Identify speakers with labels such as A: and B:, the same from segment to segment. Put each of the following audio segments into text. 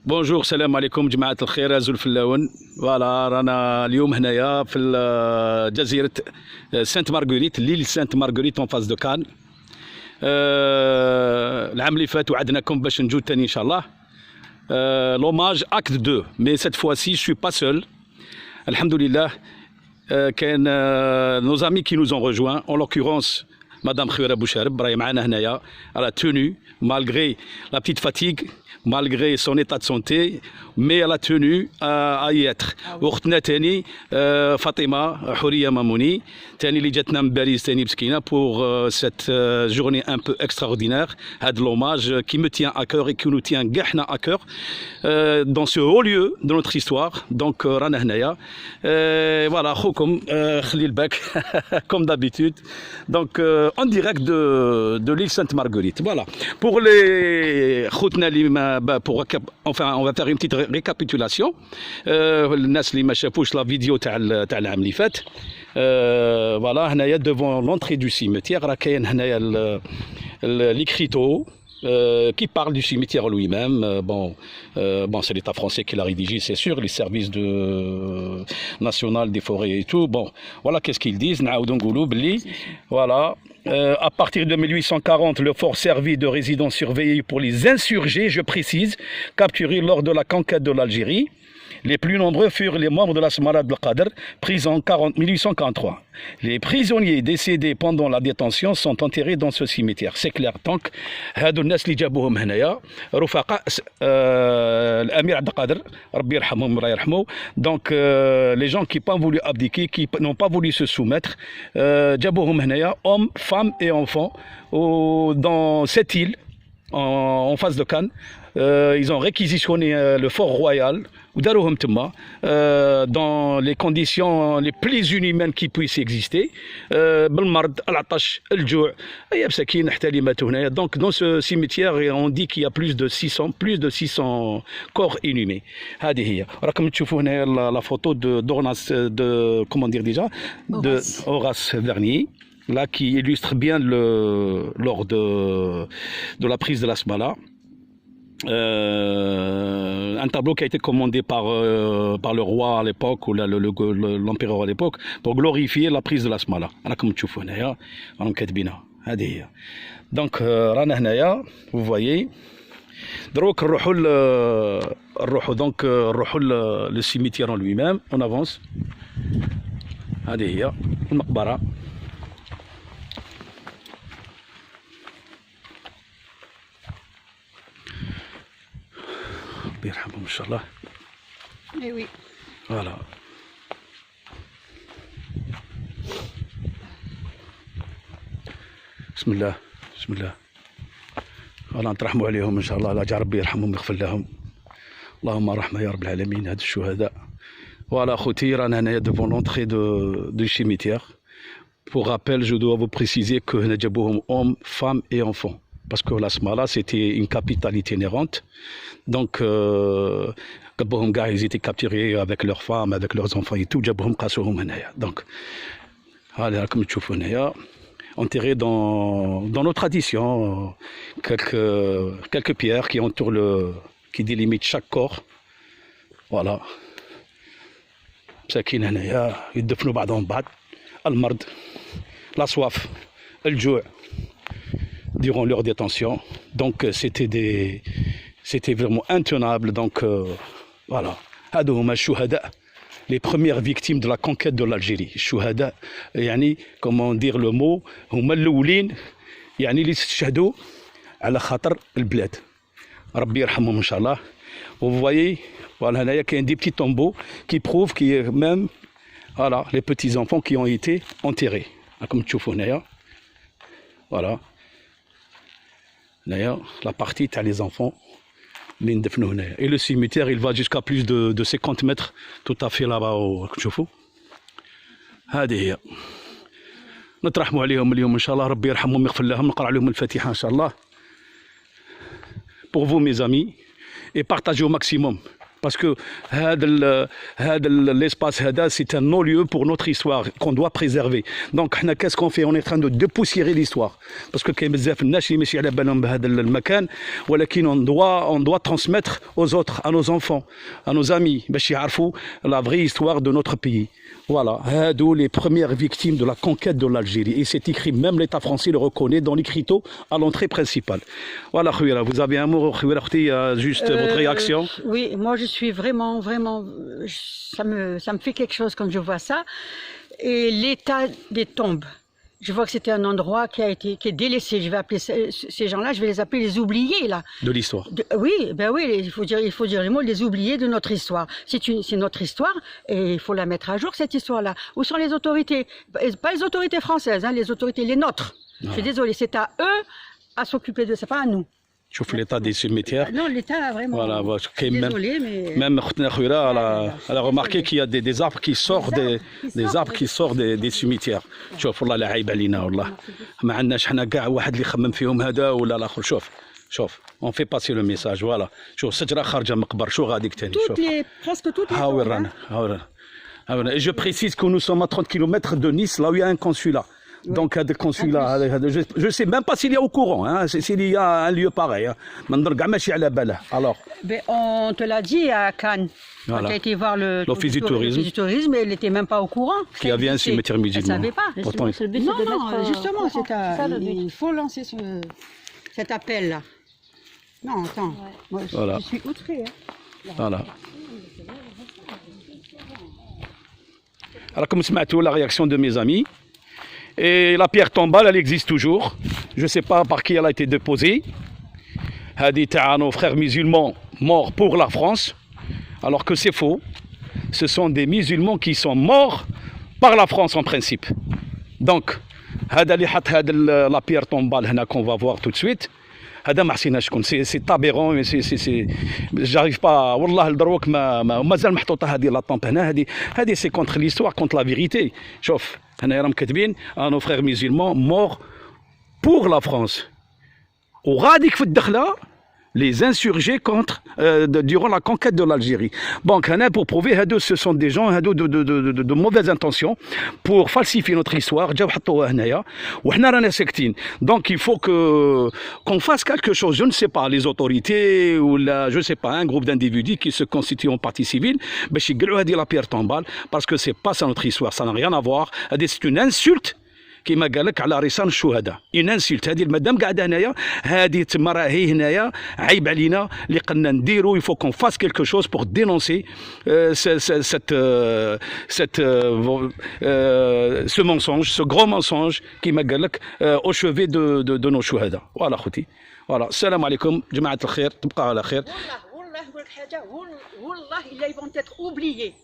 A: بونجور السلام عليكم جماعة الخير أزول فلاون. فوالا رانا اليوم هنايا في جزيرة سانت مارغوريت، ليل سانت مارغوريت اون فاس دو كان. العام اللي فات وعدناكم باش نجو تاني إن شاء الله. لوماج أكت 2 مي سيت فواسي جو سوي با سول. الحمد لله كاين nos amis qui nous ont rejoints, en l'occurrence Madame Khouira Bouchareb راهي معنا هنايا. Elle a tenu malgré la petite fatigue, malgré son état de santé, mais elle a tenu à y être. واختنا تاني فاطمة حورية ماموني تاني اللي جاتنا من باريس تاني مسكينة pour cette journée un peu extraordinaire. هاد l'hommage qui me tient à cœur et qui nous tient كاع حنا à cœur dans ce haut lieu de notre histoire. Donc رانا هنايا voilà خوكم خليل باك comme d'habitude. Donc en direct de l'île Sainte-Marguerite. Voilà. Pour les خوتنا اللي pour enfin on va faire une petite récapitulation. الناس اللي ما شافوش لا فيديو تاع العام اللي فات. فوالا هنايا devant l'entrée du cimetière راه كاين هنايا l'écriteau qui parle du cimetière lui-même. Bon, c'est l'État français qui l'a rédigé, c'est sûr, les services national des forêts et tout. Bon, voilà qu'est-ce qu'ils disent. Voilà. À partir de 1840, le fort servit de résidence surveillée pour les insurgés, je précise, capturés lors de la conquête de l'Algérie. Les plus nombreux furent les membres de la Smara Abdel Kader, pris en 1843. Les prisonniers décédés pendant la détention sont enterrés dans ce cimetière. C'est clair. Donc, هادو الناس اللي جابوهم هنايا رفقاء الأمير عبد القادر ربي يرحمهم الله يرحمه. Donc les gens qui n'ont pas voulu abdiquer, qui n'ont pas voulu se soumettre, جابوهم هنايا hommes, femmes et enfants dans cette île en face de Cannes. Ils ont réquisitionné le fort royal وداروهم تما dans les conditions les plus inhumaines qui puissent exister, بالمرض العطش الجوع اي مساكين حتى اللي ماتوا هنايا. Donc dans ce cimetière on dit qu'il y a plus de 600 corps inhumés. هذه هي راكم تشوفوا هنايا la photo de comment dire déjà de Horace Vernier là qui illustre bien lors de la prise de la Smala. Un tableau qui a été commandé par le roi à l'époque ou l'empereur à l'époque pour glorifier la prise de la Smala. Donc رانا هنايا vous voyez. دروك نروحوا le cimetière en lui-même. On avance. هذه هي المقبرة. يرحمهم ان شاء الله.
B: اي وي
A: فوالا. بسم الله بسم الله. فوالا نترحموا عليهم ان شاء الله. لا ربي يرحمهم ويغفر لهم. اللهم رحمة يا رب العالمين هاد الشهداء. فوالا خوتي رانا هنايا devant l'entrée du cimetière. Pour rappel, je dois vous préciser que هنا جابوهم hommes, femmes et enfants. Parce que la Smala, c'était une capitale itinérante. Donc, ils étaient capturés avec leurs femmes, avec leurs enfants et tout. Donc, comme tu vois, enterrés dans nos traditions, quelques pierres qui entourent qui délimitent chaque corps. Voilà. مساكين هنايا يدفنوا بعضهم بعض. المرض, la soif, الجوع. Durant leur détention, donc c'était vraiment intenable. Donc voilà, هادو هما الشهداء, les premières victimes de la conquête de l'Algérie. الشهداء يعني comment dire le mot هما الأولين يعني اللي استشهدوا على خاطر البلاد. ربي يرحمهم إن شاء الله. Vous voyez, voilà هنايا كاين des petits tombeaux qui prouvent qu'il y a même voilà les petits enfants qui ont été enterrés. Comme تشوفوا هنايا. Voilà. D'ailleurs, la partie t'as les enfants. Et le cimetière, il va jusqu'à plus de 50 mètres, tout à fait là-bas au تشوفوا. هذه هي. نترحموا عليهم اليوم إن شاء الله. ربي يرحمهم ويغفر لهم. نقرأ عليهم الفاتحة إن شاء الله. Pour vous mes amis, et partagez au maximum Parce que l'espace, c'est un non-lieu pour notre histoire qu'on doit préserver. Donc, qu'est-ce qu'on fait? On est en train de dépoussiérer l'histoire. Parce que on doit transmettre aux autres, à nos enfants, à nos amis, la vraie histoire de notre pays. Voilà, les premières victimes de la conquête de l'Algérie. Et c'est écrit, même l'État français le reconnaît dans l'écriteau à l'entrée principale. Voilà, Khouira, vous avez un mot, Khouira, juste votre réaction?
B: Oui, moi je suis vraiment, ça me fait quelque chose quand je vois ça. Et l'état des tombes. Je vois que c'était un endroit qui est délaissé. Je vais appeler ces gens-là, je vais les appeler les oubliés là.
A: De l'histoire.
B: Oui, ben oui, il faut dire les mots, les oubliés de notre histoire. C'est notre histoire et il faut la mettre à jour cette histoire-là. Où sont les autorités? Pas les autorités françaises, hein, les autorités, les nôtres. Je suis désolée, c'est à eux à s'occuper de ça, pas à nous.
A: Je fais l'état des cimetières.
B: Non, l'État vraiment.
A: Voilà,
B: désolé, mais
A: même Khouira, elle a remarqué qu'il y a des arbres qui sortent des cimetières. شوف والله لا عيب علينا والله ما عندناش حنا كاع واحد اللي يخمم فيهم هذا ولا الاخر. شوف on fait passer le message. voilà شوف شجره خارجه من مقبر شو غاديك ثاني شوف
B: presque toutes les
A: ها ورانا et je précise que nous sommes à 30 km de Nice là où il y a un consulat. Donc, il y a des consulats. Je ne sais même pas s'il y a au courant, hein, s'il y a un lieu pareil. Alors,
B: on te l'a dit à Cannes.
A: Voilà.
B: Tu as été voir
A: l'office du tourisme.
B: Elle n'était même pas au courant.
A: Qu'il y avait un cimetière musulman.
B: Elle ne savait pas.
A: Pourtant,
B: Non, justement, il faut lancer cet appel-là. Non, attends. Ouais. Moi,
A: voilà.
B: Je suis outrée. Hein.
A: Voilà. Alors, comme سمعتوا la réaction de mes amis. Et la pierre tombale, elle existe toujours. Je ne sais pas par qui elle a été déposée. Hadi ta'a nos frères musulmans morts pour la France. Alors que c'est faux. Ce sont des musulmans qui sont morts par la France en principe. Donc, la pierre tombale qu'on va voir tout de suite. C'est aberrant, j'arrive pas. Wallah, الدروك مازال محطوطة هذه لا طومب هنا هذه c'est contre l'histoire, contre la vérité. شوف هنا راهم كاتبين nos frères musulmans morts pour la France. وغاديك في الدخلة les insurgés durant la conquête de l'Algérie. Donc, pour prouver que ce sont des gens de mauvaises intentions pour falsifier notre histoire. Donc, il faut qu'on fasse quelque chose. Je ne sais pas, les autorités ou je ne sais pas, un groupe d'individus qui se constituent en partie civile, la pierre tombale, parce que c'est pas ça notre histoire, ça n'a rien à voir. C'est une insulte. كما قال لك على رسال الشهداء ان انسلت هذه المدام قاعده هنايا هذه تما راهي هنايا عيب علينا اللي قلنا نديرو il faut qu'on fasse quelque chose pour dénoncer ce mensonge ce gros mensonge كما قال لك au chevet de nos شهداء. voilà خوتي voilà السلام عليكم جماعه الخير تبقى على خير.
B: والله نقول لك حاجه والله ils vont être oubliés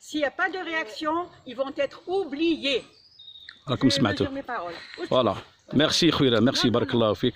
B: s'il n'y a pas de réaction ils vont être oubliés.
A: راكم سمعتوا. Voilà. Merci Khouira, merci, barakallahu fik.